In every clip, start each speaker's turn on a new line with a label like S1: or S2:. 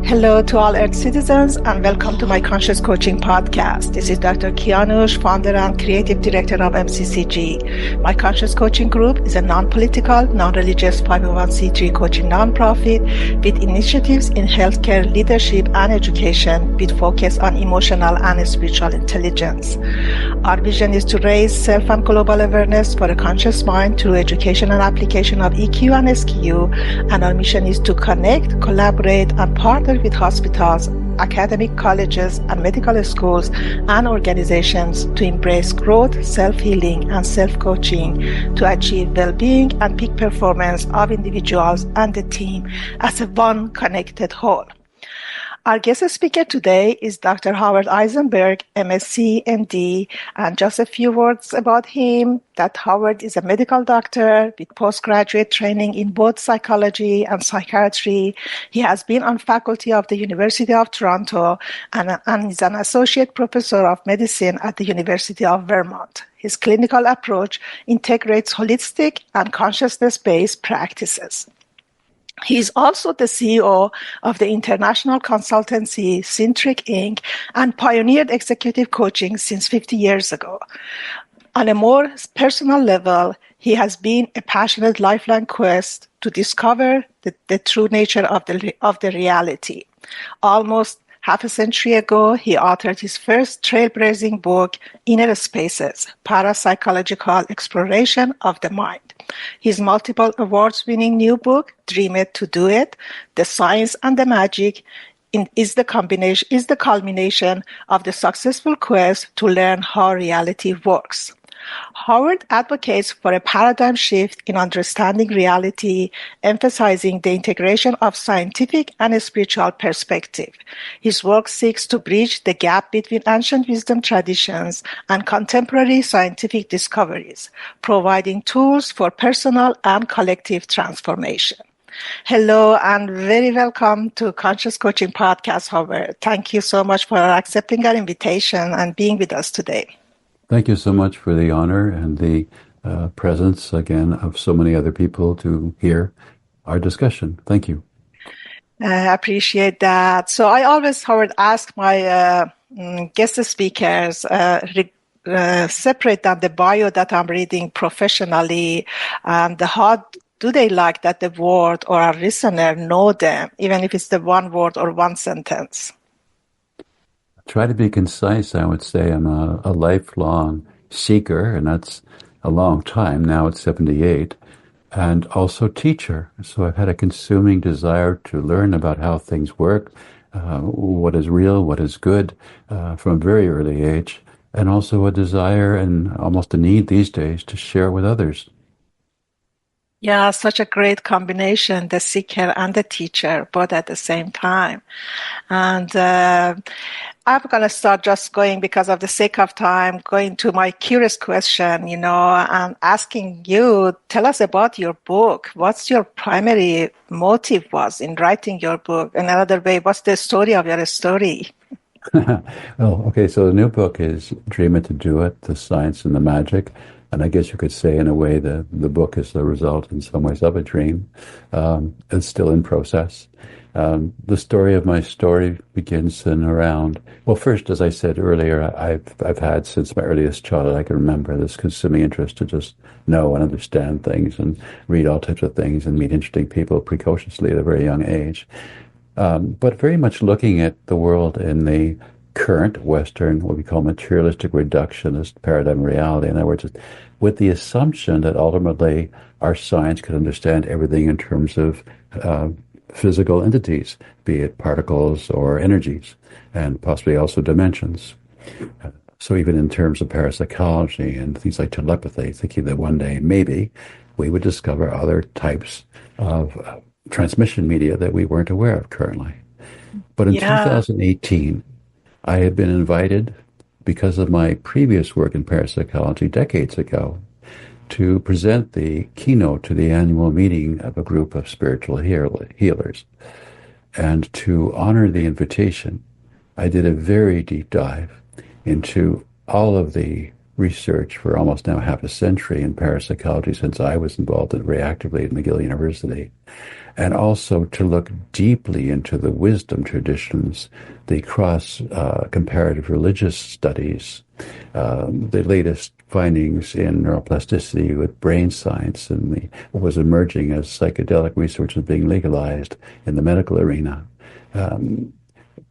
S1: Hello to all Earth citizens and welcome to my Conscious Coaching Podcast. This is Dr. Kianush, founder and creative director of MCCG. My Conscious Coaching Group is a non-political, non-religious 501c3 coaching nonprofit with initiatives in healthcare, leadership, and education with focus on emotional and spiritual intelligence. Our vision is to raise self and global awareness for a conscious mind through education and application of EQ and SQ, and our mission is to connect, collaborate, and partner with hospitals, academic colleges, and medical schools and organizations to embrace growth, self-healing, and self-coaching to achieve well-being and peak performance of individuals and the team as a one connected whole. Our guest speaker today is Dr. Howard Eisenberg, MSc, MD, and just a few words about him, that Howard is a medical doctor with postgraduate training in both psychology and psychiatry. He has been on faculty of the University of Toronto and is an associate professor of medicine at the University of Vermont. His clinical approach integrates holistic and consciousness-based practices. He is also the CEO of the international consultancy Syntrek Inc. and pioneered executive coaching since 50 years ago. On a more personal level, he has been a passionate lifelong quest to discover the true nature of the reality. Almost half a century ago, he authored his first trailblazing book, Inner Spaces, Parapsychological Exploration of the Mind. His multiple awards-winning new book, Dream It to Do It, The Science and the Magic, is the culmination of the successful quest to learn how reality works. Howard advocates for a paradigm shift in understanding reality, emphasizing the integration of scientific and spiritual perspective. His work seeks to bridge the gap between ancient wisdom traditions and contemporary scientific discoveries, providing tools for personal and collective transformation. Hello and very welcome to Conscious Coaching Podcast, Howard. Thank you so much for accepting our invitation and being with us today.
S2: Thank you so much for the honor and the presence, again, of so many other people to hear our discussion. Thank you.
S1: I appreciate that. So I always, Howard, ask my guest speakers, separate them the bio that I'm reading professionally, and how do they like that the word or a listener know them, even if it's the one word or one sentence?
S2: Try to be concise, I would say. I'm a lifelong seeker, and that's a long time. Now it's 78, and also teacher. So I've had a consuming desire to learn about how things work, what is real, what is good, from a very early age, and also a desire and almost a need these days to share with others.
S1: Yeah, such a great combination, the seeker and the teacher, both at the same time. And I'm going to start just going, because of the sake of time, going to my curious question, and asking you, tell us about your book. What's your primary motive was in writing your book? Another way, what's the story of your story?
S2: Well, okay, so the new book is Dream It to Do It, The Science and the Magic. And I guess you could say, in a way, that the book is the result, in some ways, of a dream. It's still in process. The story of my story begins in around, well, first, as I said earlier, I've had since my earliest childhood, I can remember this consuming interest to just know and understand things and read all types of things and meet interesting people precociously at a very young age. But very much looking at the world in the current Western, what we call materialistic reductionist paradigm of reality. In other words, with the assumption that ultimately our science could understand everything in terms of physical entities, be it particles or energies, and possibly also dimensions. So even in terms of parapsychology and things like telepathy, thinking that one day maybe we would discover other types of transmission media that we weren't aware of currently. But in 2018, I had been invited, because of my previous work in parapsychology decades ago, to present the keynote to the annual meeting of a group of spiritual healers. And to honor the invitation, I did a very deep dive into all of the research for almost now half a century in parapsychology since I was involved in it very actively at McGill University, and also to look deeply into the wisdom traditions, the cross-comparative religious studies, the latest findings in neuroplasticity with brain science, and what was emerging as psychedelic research was being legalized in the medical arena.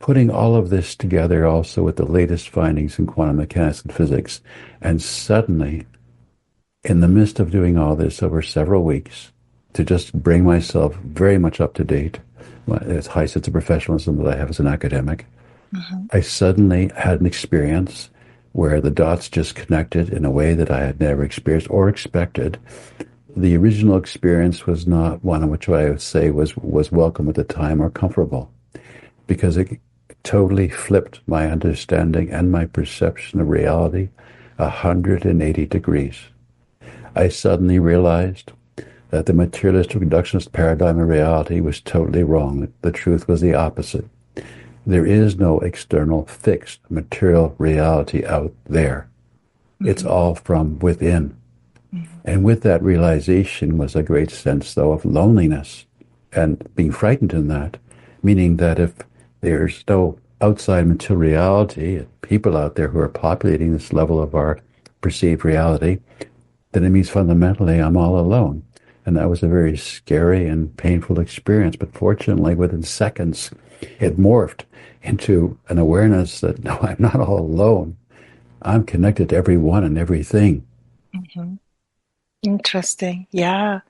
S2: Putting all of this together also with the latest findings in quantum mechanics and physics, and suddenly, in the midst of doing all this over several weeks, to just bring myself very much up to date, as high sense of professionalism that I have as an academic, I suddenly had an experience where the dots just connected in a way that I had never experienced or expected. The original experience was not one in which I would say was welcome at the time or comfortable, because it totally flipped my understanding and my perception of reality 180 degrees. I suddenly realized that the materialistic reductionist paradigm of reality was totally wrong. The truth was the opposite. There is no external fixed material reality out there. It's all from within. And with that realization was a great sense, though, of loneliness and being frightened in that, meaning that if there's no outside material reality, people out there who are populating this level of our perceived reality, then it means fundamentally I'm all alone. And that was a very scary and painful experience. But fortunately, within seconds, it morphed into an awareness that, no, I'm not all alone. I'm connected to everyone and everything.
S1: Interesting. Yeah.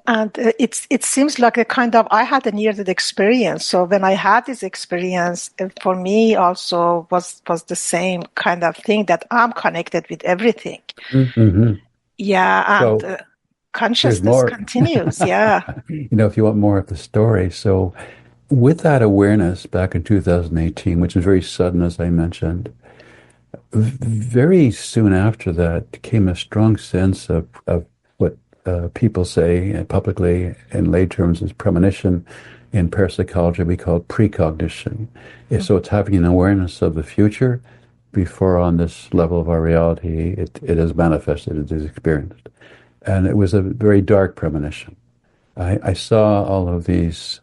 S1: And it seems like a kind of, I had a near-death experience. So when I had this experience, for me also was the same kind of thing, that I'm connected with everything. Yeah, and
S2: So
S1: consciousness continues. Yeah.
S2: If you want more of the story. So with that awareness back in 2018, which was very sudden, as I mentioned, very soon after that came a strong sense of what people say publicly in lay terms as premonition. In parapsychology, we call it precognition. So it's having an awareness of the future before on this level of our reality it is manifested, it is experienced. And it was a very dark premonition. I saw all of these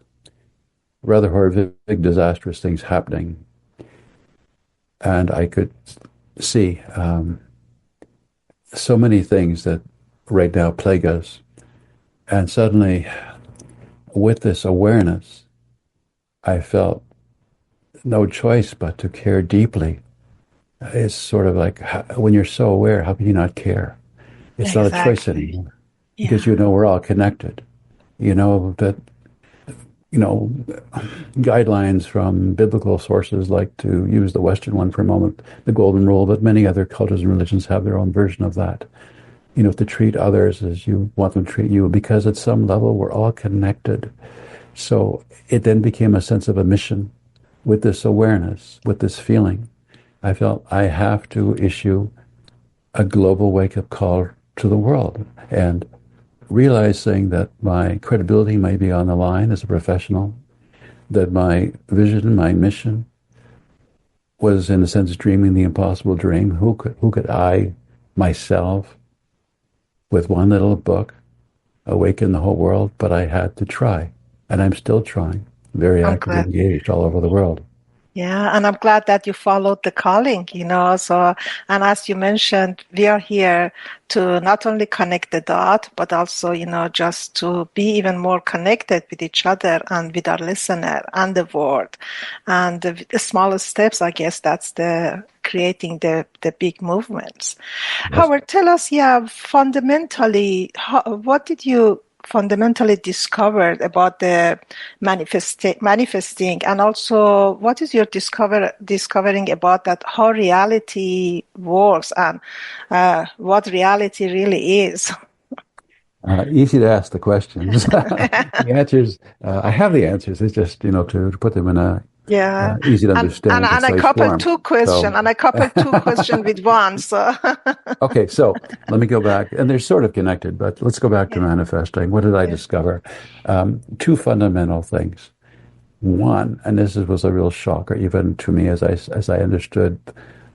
S2: rather horrific, disastrous things happening. And I could see so many things that right now plague us. And suddenly, with this awareness, I felt no choice but to care deeply. It's sort of like, when you're so aware, how can you not care? It's not a choice anymore. Yeah. Because we're all connected. That guidelines from biblical sources, like to use the Western one for a moment, the Golden Rule, but many other cultures and religions have their own version of that. To treat others as you want them to treat you, because at some level we're all connected. So it then became a sense of a mission with this awareness, with this feeling. I felt I have to issue a global wake-up call to the world, and realizing that my credibility may be on the line as a professional, that my vision, my mission was in a sense dreaming the impossible dream. Who could I, myself, with one little book, awaken the whole world? But I had to try, and I'm still trying, very actively engaged all over the world.
S1: Yeah, and I'm glad that you followed the calling, so, and as you mentioned, we are here to not only connect the dot, but also, just to be even more connected with each other and with our listener and the world. And the smallest steps, I guess, that's the creating the big movements. Yes. Howard, tell us, fundamentally, what did you fundamentally discovered about the manifesting, and also what is your discovering about that, how reality works and what reality really is?
S2: Easy to ask the questions. The answers, I have the answers. It's just to put them in a easy to understand.
S1: And I coupled two questions, with one. So
S2: okay, so let me go back, and they're sort of connected, but let's go back to manifesting. What did I discover? Two fundamental things. One, and this was a real shocker even to me as I understood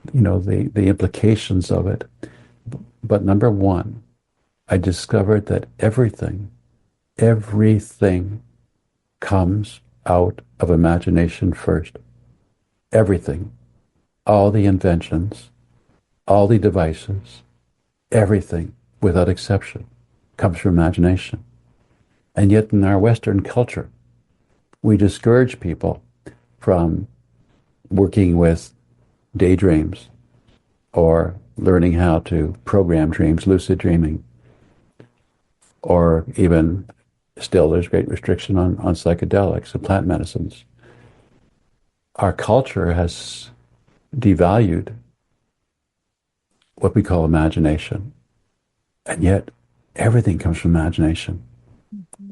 S2: the implications of it. But number one, I discovered that everything comes out of imagination first. Everything. All the inventions, all the devices, everything, without exception, comes from imagination. And yet in our Western culture, we discourage people from working with daydreams or learning how to program dreams, lucid dreaming, or even still there's great restriction on psychedelics and plant medicines. Our culture has devalued what we call imagination, and yet everything comes from imagination.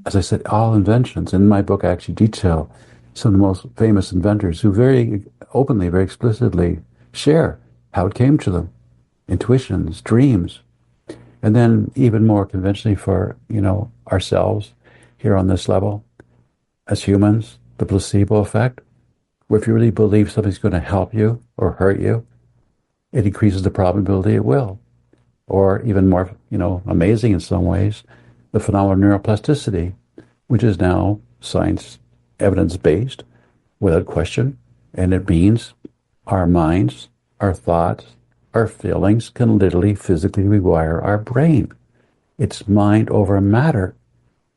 S2: As I said, all inventions. In my book, I actually detail some of the most famous inventors who very openly, very explicitly share how it came to them. Intuitions, dreams. And then even more conventionally for, ourselves here on this level, as humans, the placebo effect, where if you really believe something's going to help you or hurt you, it increases the probability it will. Or even more, amazing in some ways, the phenomenon of neuroplasticity, which is now science evidence-based, without question. And it means our minds, our thoughts, our feelings can literally physically rewire our brain. It's mind over matter,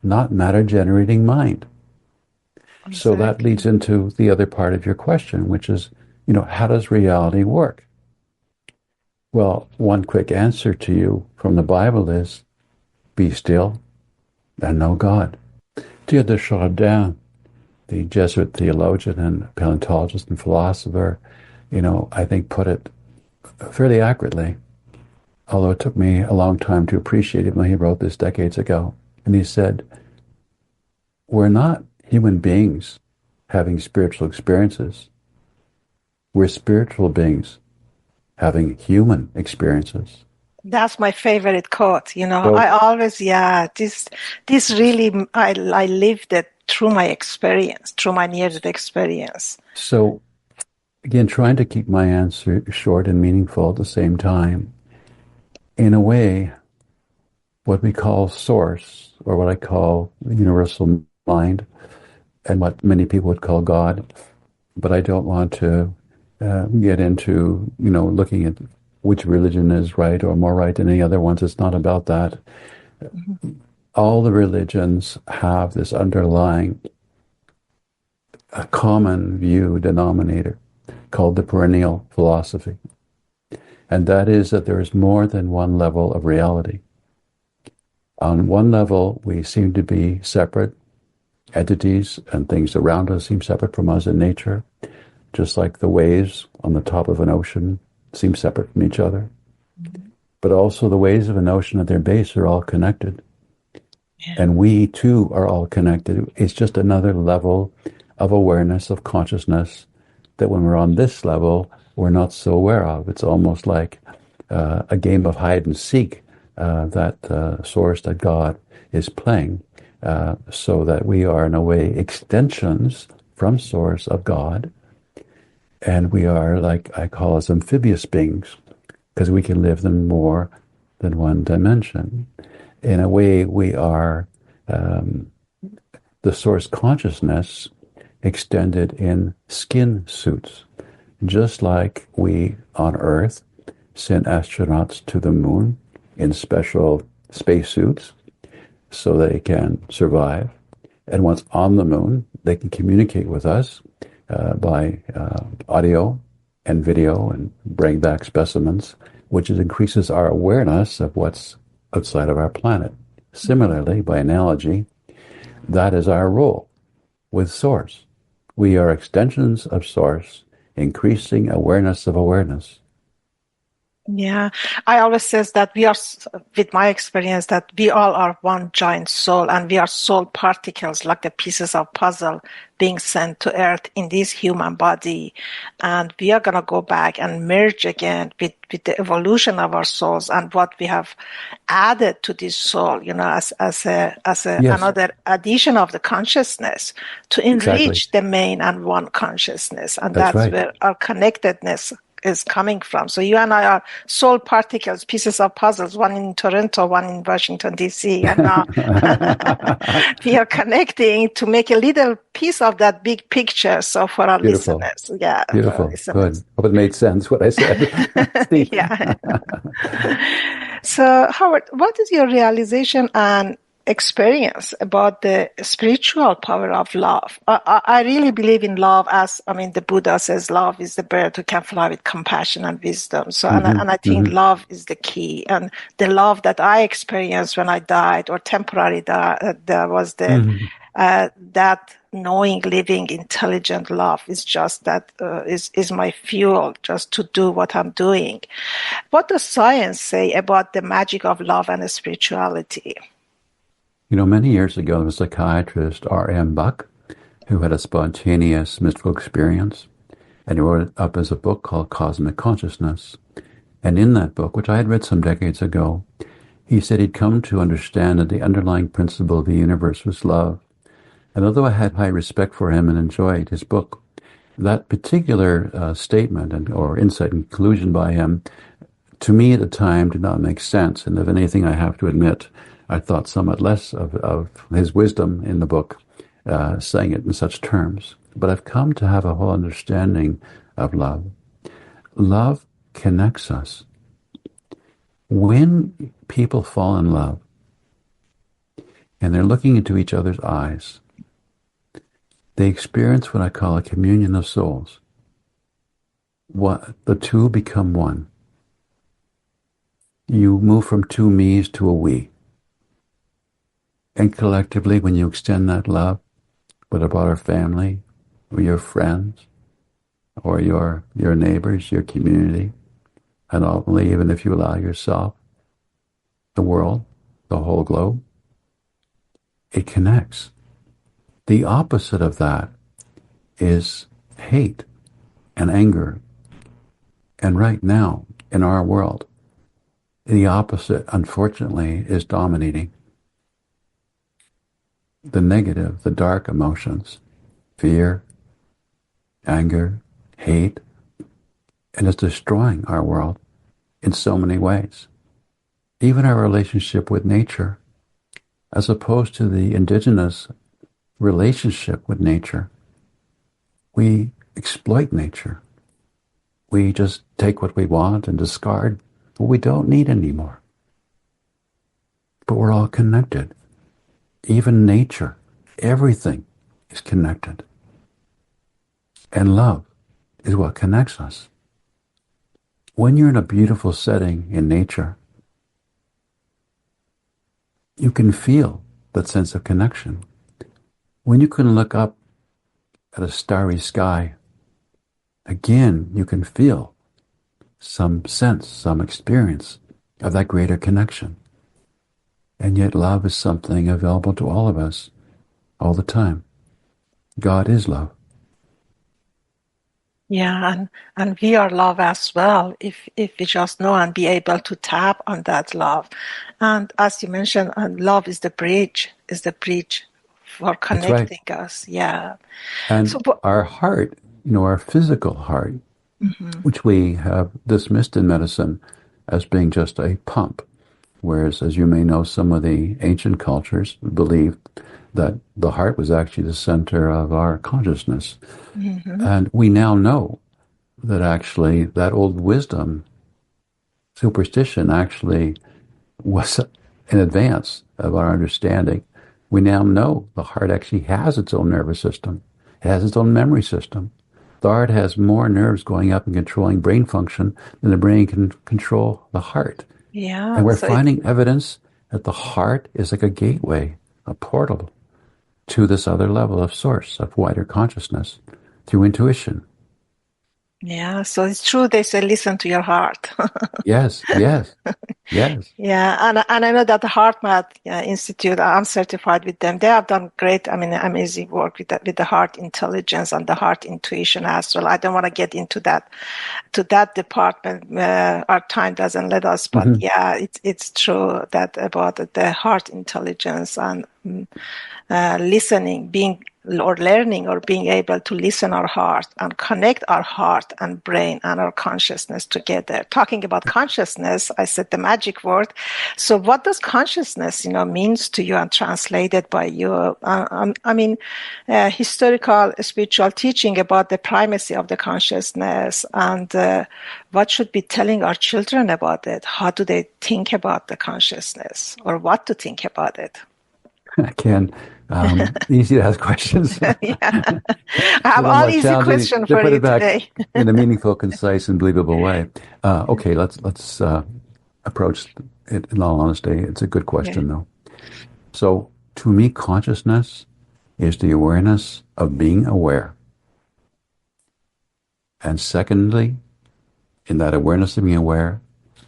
S2: not matter-generating mind. Exactly. So that leads into the other part of your question, which is, how does reality work? Well, one quick answer to you from the Bible is, be still and know God. Teilhard de Chardin, the Jesuit theologian and paleontologist and philosopher, I think put it fairly accurately, although it took me a long time to appreciate it when he wrote this decades ago. And he said, we're not human beings having spiritual experiences. We're spiritual beings having human experiences.
S1: That's my favorite quote. So, I always, this really, I lived it through my experience, through my near-death experience.
S2: So, again, trying to keep my answer short and meaningful at the same time. In a way, what we call source, or what I call the universal mind, and what many people would call God, but I don't want to get into, looking at which religion is right or more right than any other ones. It's not about that. Mm-hmm. All the religions have this underlying a common view denominator called the perennial philosophy. And that is that there is more than one level of reality. On one level, we seem to be separate entities, and things around us seem separate from us in nature, just like the waves on the top of an ocean seem separate from each other. Mm-hmm. But also the waves of an ocean at their base are all connected. Yeah. And we too are all connected. It's just another level of awareness, of consciousness, that when we're on this level, we're not so aware of. It's almost like a game of hide and seek that source, that God is playing, so that we are in a way extensions from source of God. And we are, like I call us, amphibious beings, because we can live in more than one dimension. In a way, we are the source consciousness extended in skin suits. Just like we on Earth send astronauts to the moon in special spacesuits so they can survive. And once on the moon, they can communicate with us by audio and video and bring back specimens, which increases our awareness of what's outside of our planet. Similarly, by analogy, that is our role with Source. We are extensions of Source, increasing awareness of awareness.
S1: Yeah, I always says that we are, with my experience, that we all are one giant soul, and we are soul particles, like the pieces of puzzle being sent to Earth in this human body. And we are going to go back and merge again with the evolution of our souls and what we have added to this soul, as yes. Another addition of the consciousness to enrich the main and one consciousness. And that's right. Where our connectedness is coming from. So you and I are soul particles, pieces of puzzles, one in Toronto, one in Washington, D.C. And now we are connecting to make a little piece of that big picture. So for our
S2: Beautiful.
S1: listeners, yeah.
S2: Beautiful. Good. Hope it made sense what I said.
S1: Yeah. So Howard, what is your realization and experience about the spiritual power of love? I really believe in love as, the Buddha says love is the bird who can fly with compassion and wisdom. So, and I think love is the key. And the love that I experienced when I died or temporarily there was that knowing, living, intelligent love is just that is my fuel just to do what I'm doing. What does science say about the magic of love and spirituality?
S2: Many years ago, there was a psychiatrist, R.M. Buck, who had a spontaneous mystical experience, and he wrote it up as a book called Cosmic Consciousness. And in that book, which I had read some decades ago, he said he'd come to understand that the underlying principle of the universe was love. And although I had high respect for him and enjoyed his book, that particular statement or insight and conclusion by him, to me at the time, did not make sense. And if anything, I have to admit, I thought somewhat less of his wisdom in the book, saying it in such terms. But I've come to have a whole understanding of love. Love connects us. When people fall in love and they're looking into each other's eyes, they experience what I call a communion of souls. The two become one. You move from two me's to a we. And collectively, when you extend that love, whether about our family, or your friends, or your neighbors, your community, and ultimately, even if you allow yourself, the world, the whole globe, it connects. The opposite of that is hate and anger. And right now, in our world, the opposite, unfortunately, is dominating. The negative, the dark emotions, fear, anger, hate, and it's destroying our world in so many ways. Even our relationship with nature, as opposed to the indigenous relationship with nature, we exploit nature. We just take what we want and discard what we don't need anymore. But we're all connected. Even nature, everything is connected. And love is what connects us. When you're in a beautiful setting in nature, you can feel that sense of connection. When you can look up at a starry sky, again, you can feel some sense, some experience of that greater connection. And yet love is something available to all of us all the time. God is love.
S1: Yeah, and we are love as well, if we just know and be able to tap on that love. And as you mentioned, love is the bridge for connecting us. Yeah.
S2: And our heart, our physical heart, which we have dismissed in medicine as being just a pump. Whereas, as you may know, some of the ancient cultures believed that the heart was actually the center of our consciousness. And we now know that actually that old wisdom, superstition, actually was in advance of our understanding. We now know the heart actually has its own nervous system. It has its own memory system. The heart has more nerves going up and controlling brain function than the brain can control the heart.
S1: Yeah,
S2: and we're finding evidence that the heart is like a gateway, a portal to this other level of source, of wider consciousness, through intuition.
S1: Yeah, so it's true they say listen to your heart.
S2: Yes.
S1: Yeah, and I know that the HeartMath Institute, I'm certified with them. They have done great, amazing work with the heart intelligence and the heart intuition as well. I don't want to get into that department. Our time doesn't let us, but yeah, it's true that about the heart intelligence and listening, being or learning or being able to listen our heart and connect our heart and brain and our consciousness together. Talking about consciousness, I said the magic word. So what does consciousness, means to you and translated by you? Historical spiritual teaching about the primacy of the consciousness and what should be telling our children about it? How do they think about the consciousness or what to think about it?
S2: Again, easy to ask questions.
S1: Yeah. I have all easy questions for
S2: put
S1: you
S2: it back
S1: today.
S2: in a meaningful, concise, and believable way. Okay, let's approach it in all honesty. It's a good question, though. So, to me, consciousness is the awareness of being aware. And secondly, in that awareness of being aware,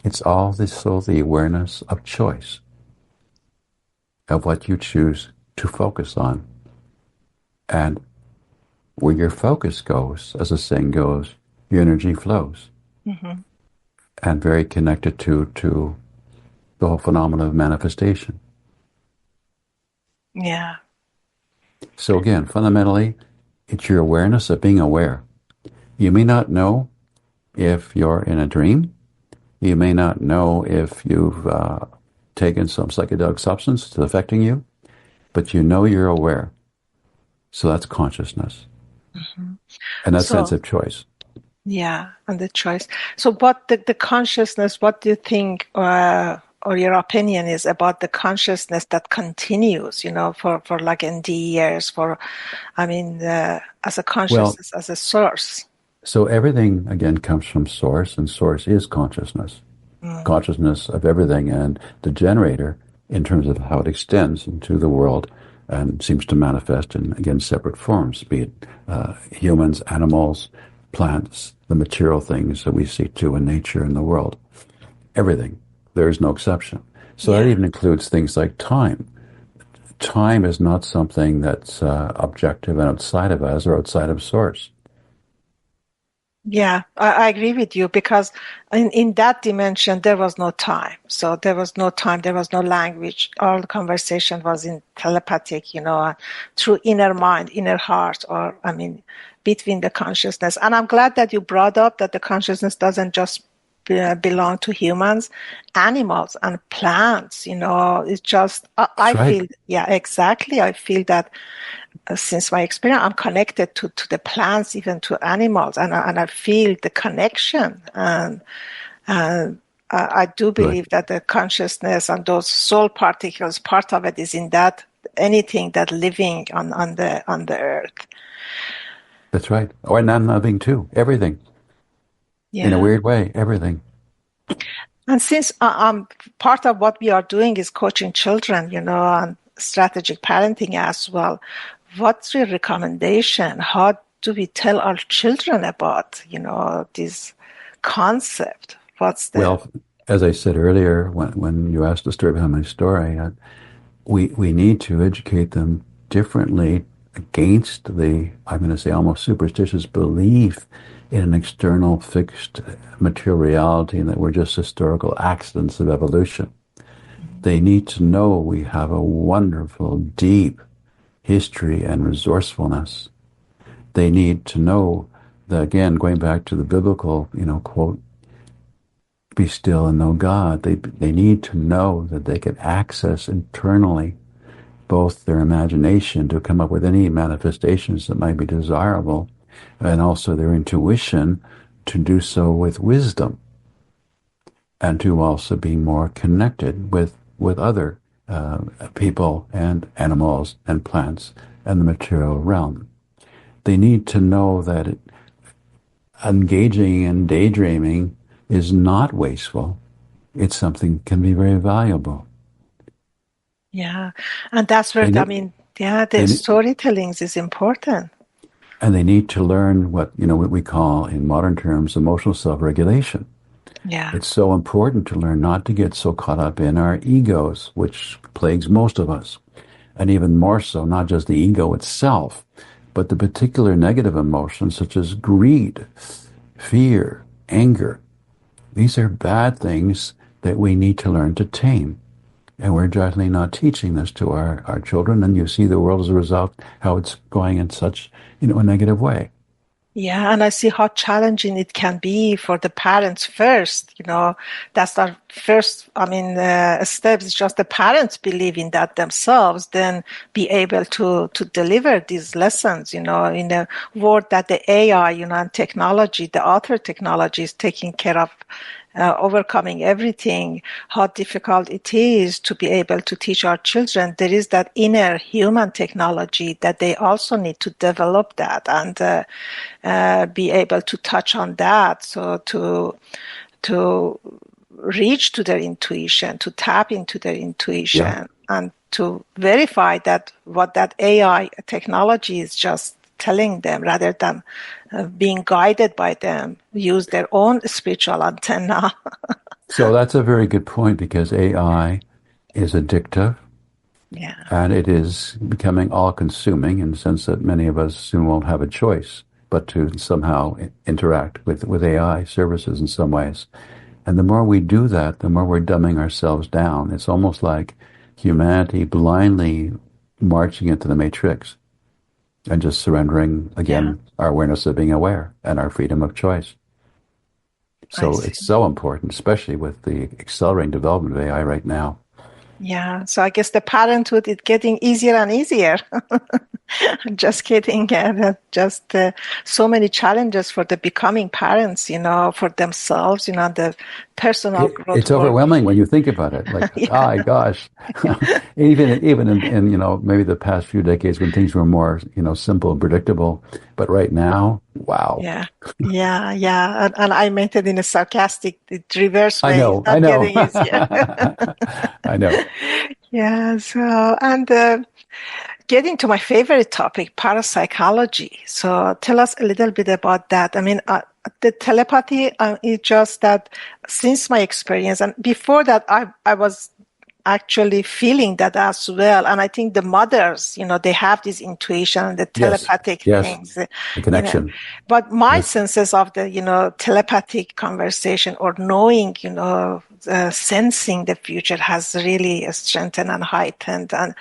S2: it's also the awareness of choice, of what you choose to focus on. And where your focus goes, as the saying goes, your energy flows. Mm-hmm. And very connected to the whole phenomenon of manifestation.
S1: Yeah.
S2: So again, fundamentally, it's your awareness of being aware. You may not know if you're in a dream. You may not know if you've taken some psychedelic substance that's affecting you, but you know you're aware. So that's consciousness. Mm-hmm. And that sense of choice.
S1: Yeah, and the choice. So what the consciousness, what do you think or your opinion is about the consciousness that continues, for like ND years, as a consciousness, as a source?
S2: So everything, again, comes from source, and source is consciousness. Consciousness of everything, and the generator, in terms of how it extends into the world and seems to manifest in, again, separate forms, be it humans, animals, plants, the material things that we see too in nature and the world. Everything. There is no exception. So that even includes things like time. Time is not something that's objective and outside of us or outside of source.
S1: Yeah, I agree with you, because in that dimension, there was no time. So there was no time, there was no language. All the conversation was in telepathic, through inner mind, inner heart, between the consciousness. And I'm glad that you brought up that the consciousness doesn't just belong to humans, animals and plants, it's just, I feel, yeah, exactly. I feel that since my experience, I'm connected to the plants, even to animals, and I feel the connection. And I do believe that the consciousness and those soul particles, part of it is in that anything that living on the earth.
S2: That's right. Or non-living too. Everything. Yeah. In a weird way, everything.
S1: And since part of what we are doing is coaching children, and strategic parenting as well, what's your recommendation? How do we tell our children about, this concept?
S2: Well, as I said earlier, when you asked the story behind my story, we need to educate them differently against the, I'm going to say, almost superstitious belief in an external fixed material reality and that we're just historical accidents of evolution. They need to know we have a wonderful, deep history and resourcefulness. They need to know that, again, going back to the biblical, quote, be still and know God. They need to know that they can access internally both their imagination to come up with any manifestations that might be desirable, and also their intuition to do so with wisdom, and to also be more connected with other people and animals and plants and the material realm. They need to know that engaging in daydreaming is not wasteful. It's something that can be very valuable.
S1: Yeah, and that's where, the storytelling is important.
S2: And they need to learn what we call, in modern terms, emotional self-regulation.
S1: Yeah.
S2: It's so important to learn not to get so caught up in our egos, which plagues most of us. And even more so, not just the ego itself, but the particular negative emotions such as greed, fear, anger. These are bad things that we need to learn to tame. And we're definitely not teaching this to our children. And you see the world as a result, how it's going in such, a negative way.
S1: Yeah, and I see how challenging it can be for the parents first. That's our first, steps. Just the parents believe in that themselves, then be able to deliver these lessons, in a world that the AI, and technology, the author technology is taking care of, overcoming everything, how difficult it is to be able to teach our children. There is that inner human technology that they also need to develop that and be able to touch on that. So to reach to their intuition, to tap into their intuition,
S2: Yeah.
S1: and to verify that what that AI technology is just telling them, rather than being guided by them, use their own spiritual antenna.
S2: So that's a very good point because AI is addictive
S1: Yeah.
S2: and it is becoming all-consuming in the sense that many of us soon won't have a choice but to somehow interact with AI services in some ways. And the more we do that, the more we're dumbing ourselves down. It's almost like humanity blindly marching into the matrix and just surrendering, again, our awareness of being aware and our freedom of choice. So it's so important, especially with the accelerating development of AI right now.
S1: Yeah, so I guess the parenthood is getting easier and easier. Just kidding. So many challenges for the becoming parents, for themselves, the personal growth.
S2: It's overwhelming when you think about it. Like, oh gosh, even in maybe the past few decades when things were more simple and predictable, but right now, wow.
S1: Yeah. And I meant it in a sarcastic, reverse way.
S2: I know.
S1: Getting easier.
S2: I know.
S1: Yeah. So getting to my favorite topic, parapsychology. So tell us a little bit about that. I mean, the telepathy is just that since my experience, and before that, I was actually feeling that as well. And I think the mothers, they have this intuition and the telepathic things.
S2: The connection.
S1: But my senses of the, telepathic conversation or knowing, sensing the future has really strengthened and heightened. And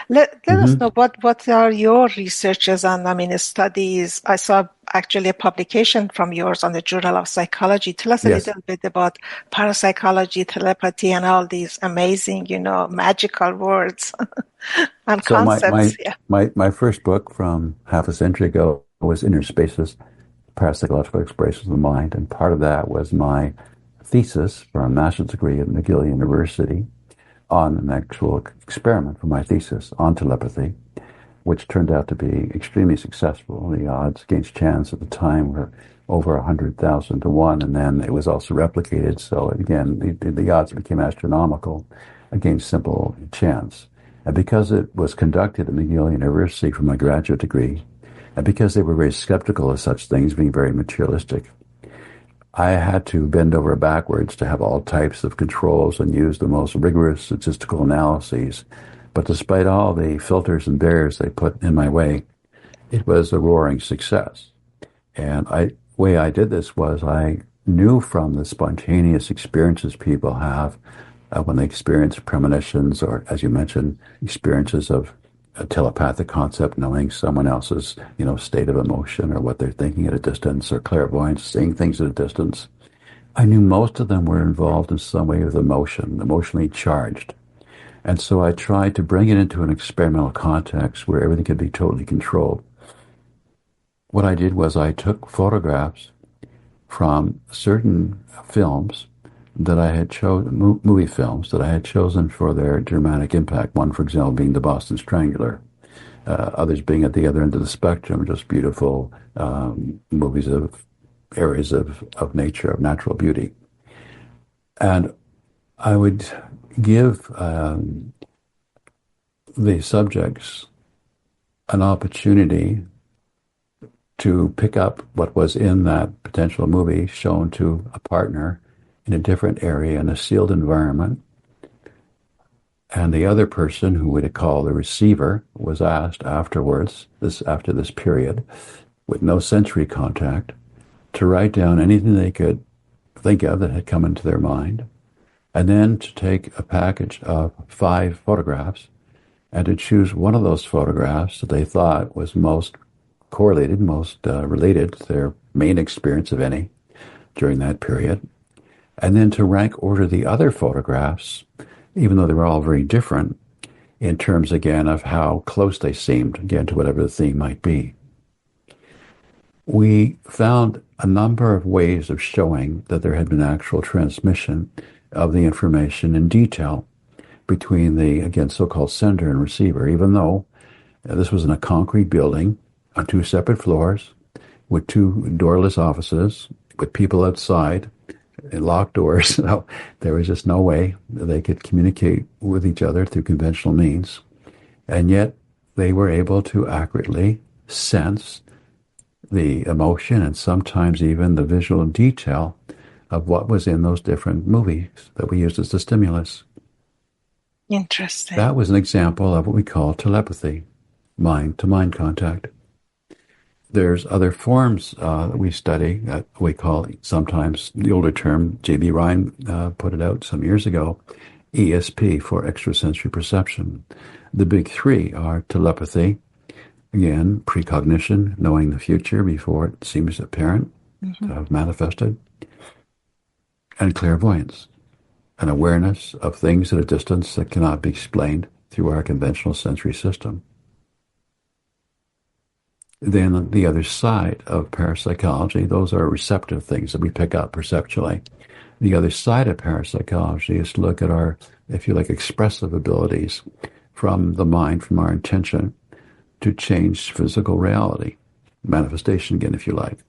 S1: let us know what are your researches and studies. I saw actually a publication from yours on the Journal of Psychology. Tell us a little bit about parapsychology, telepathy, and all these amazing, magical words and concepts.
S2: My first book from half a century ago was Inner Spaces, Parapsychological Explorations of the Mind, and part of that was my thesis for a master's degree at McGill University on an actual experiment for my thesis on telepathy, which turned out to be extremely successful. The odds against chance at the time were over 100,000 to 1, and then it was also replicated. So again, the odds became astronomical against simple chance. And because it was conducted at McGill University for my graduate degree, and because they were very skeptical of such things, being very materialistic, I had to bend over backwards to have all types of controls and use the most rigorous statistical analyses. But despite all the filters and barriers they put in my way, it was a roaring success. And the way I did this was I knew from the spontaneous experiences people have when they experience premonitions or, as you mentioned, experiences of a telepathic concept, knowing someone else's, state of emotion or what they're thinking at a distance, or clairvoyance, seeing things at a distance. I knew most of them were involved in some way with emotion, emotionally charged. And so I tried to bring it into an experimental context where everything could be totally controlled. What I did was I took photographs from certain films that I had chosen, movie films that I had chosen for their dramatic impact. One, for example, being The Boston Strangler. Others being at the other end of the spectrum, just beautiful movies of areas of nature, of natural beauty. And I would give the subjects an opportunity to pick up what was in that potential movie shown to a partner in a different area in a sealed environment. And the other person, who we'd call the receiver, was asked afterwards, after this period, with no sensory contact, to write down anything they could think of that had come into their mind, and then to take a package of 5 photographs and to choose one of those photographs that they thought was most correlated, most related to their main experience of any during that period, and then to rank order the other photographs, even though they were all very different, in terms, again, of how close they seemed, again, to whatever the theme might be. We found a number of ways of showing that there had been actual transmission of the information in detail between the, again, so-called sender and receiver, even though this was in a concrete building on 2 separate floors with 2 doorless offices with people outside and locked doors. So there was just no way they could communicate with each other through conventional means. And yet they were able to accurately sense the emotion and sometimes even the visual detail of what was in those different movies that we used as the stimulus.
S1: Interesting.
S2: That was an example of what we call telepathy, mind-to-mind contact. There's other forms that we study that we call, sometimes the older term, J.B. Ryan put it out some years ago, ESP, for extrasensory perception. The big 3 are telepathy, again, precognition, knowing the future before it seems apparent to have manifested, and clairvoyance, an awareness of things at a distance that cannot be explained through our conventional sensory system. Then the other side of parapsychology, those are receptive things that we pick up perceptually. The other side of parapsychology is to look at our, if you like, expressive abilities from the mind, from our intention, to change physical reality, manifestation again, if you like.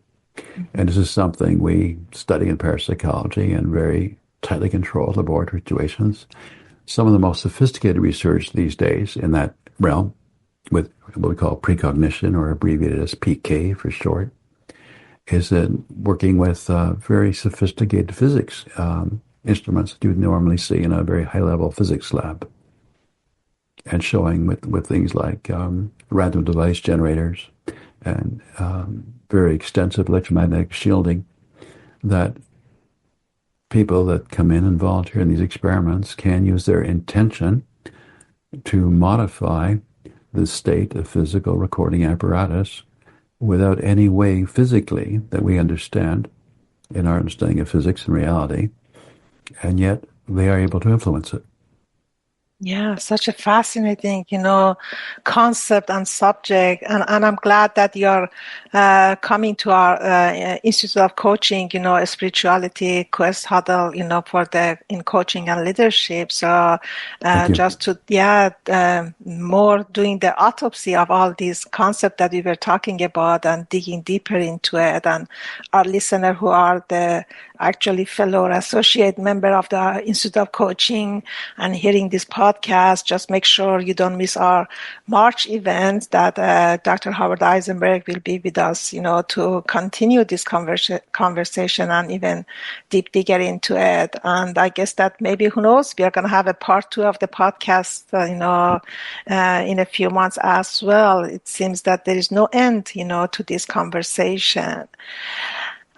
S2: And this is something we study in parapsychology in very tightly controlled laboratory situations. Some of the most sophisticated research these days in that realm, with what we call precognition, or abbreviated as PK for short, is that working with very sophisticated physics instruments that you would normally see in a very high-level physics lab, and showing with things like random device generators and very extensive electromagnetic shielding, that people that come in and volunteer in these experiments can use their intention to modify the state of physical recording apparatus without any way physically that we understand in our understanding of physics and reality, and yet they are able to influence it.
S1: Yeah, such a fascinating, concept and subject. And I'm glad that you're coming to our Institute of Coaching, spirituality quest huddle, in coaching and leadership. So just to, more doing the autopsy of all these concepts that we were talking about and digging deeper into it. And our listener who are the actually fellow or associate member of the Institute of Coaching and hearing this podcast, just make sure you don't miss our March event that Dr. Howard Eisenberg will be with us, to continue this conversation and even digger into it. And I guess that maybe, who knows, we are going to have a part 2 of the podcast, in a few months as well. It seems that there is no end, to this conversation.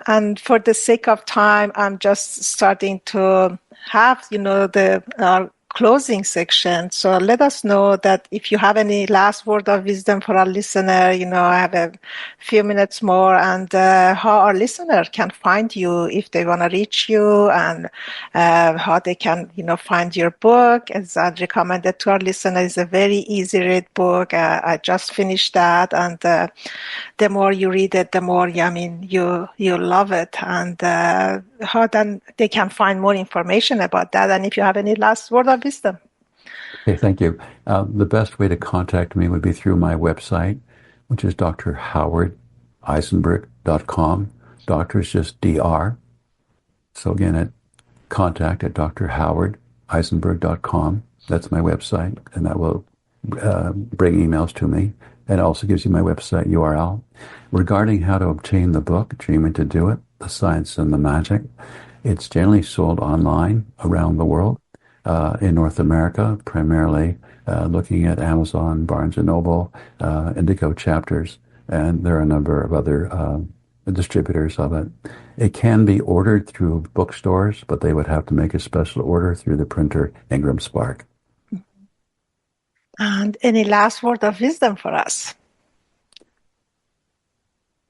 S1: And for the sake of time, I'm just starting to have, the closing section. So let us know that if you have any last word of wisdom for our listener, I have a few minutes more, and how our listener can find you if they want to reach you, and how they can, find your book. As I recommended to our listener, it's a very easy read book. I just finished that, and the more you read it, the more, you love it, and how then they can find more information about that. And if you have any last word of wisdom.
S2: Okay, thank you. The best way to contact me would be through my website, which is drhowardeisenberg.com. Doctor is just DR. So again, at contact at drhowardeisenberg.com. That's my website, and that will bring emails to me. And also gives you my website URL. Regarding how to obtain the book, Dreaming to Do It, The Science and the Magic, it's generally sold online around the world. In North America, primarily looking at Amazon, Barnes & Noble, Indigo chapters, and there are a number of other distributors of it. It can be ordered through bookstores, but they would have to make a special order through the printer Ingram Spark.
S1: And any last word of wisdom for us?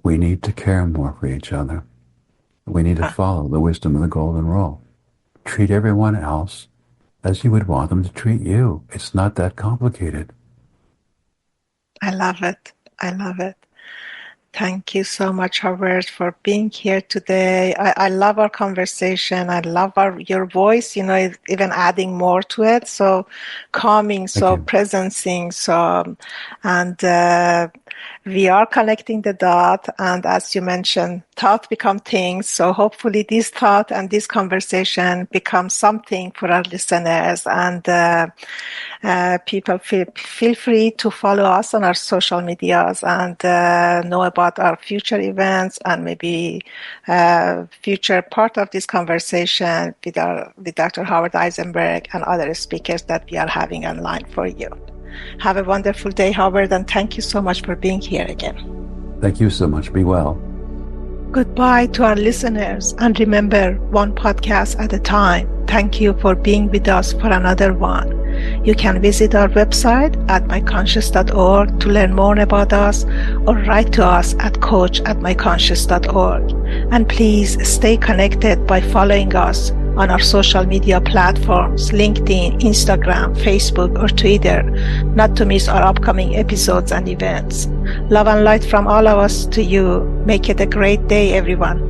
S2: We need to care more for each other. We need to follow the wisdom of the golden rule. Treat everyone else as you would want them to treat you. It's not that complicated.
S1: I love it. I love it. Thank you so much, Howard, for being here today. I love our conversation. I love your voice, even adding more to it. So calming, so presencing, so, and we are connecting the dot. And as you mentioned, thought become things. So hopefully this thought and this conversation becomes something for our listeners. And people feel free to follow us on our social medias and know about our future events and maybe future part of this conversation with Dr. Howard Eisenberg and other speakers that we are having online for you. Have a wonderful day, Howard, and thank you so much for being here again. Thank you so much. Be well. Goodbye to our listeners, and remember, one podcast at a time. Thank you for being with us for another one. You can visit our website at myconscious.org to learn more about us, or write to us at coach@myconscious.org. And please stay connected by following us on our social media platforms, LinkedIn, Instagram, Facebook, or Twitter, not to miss our upcoming episodes and events. Love and light from all of us to you. Make it a great day, everyone.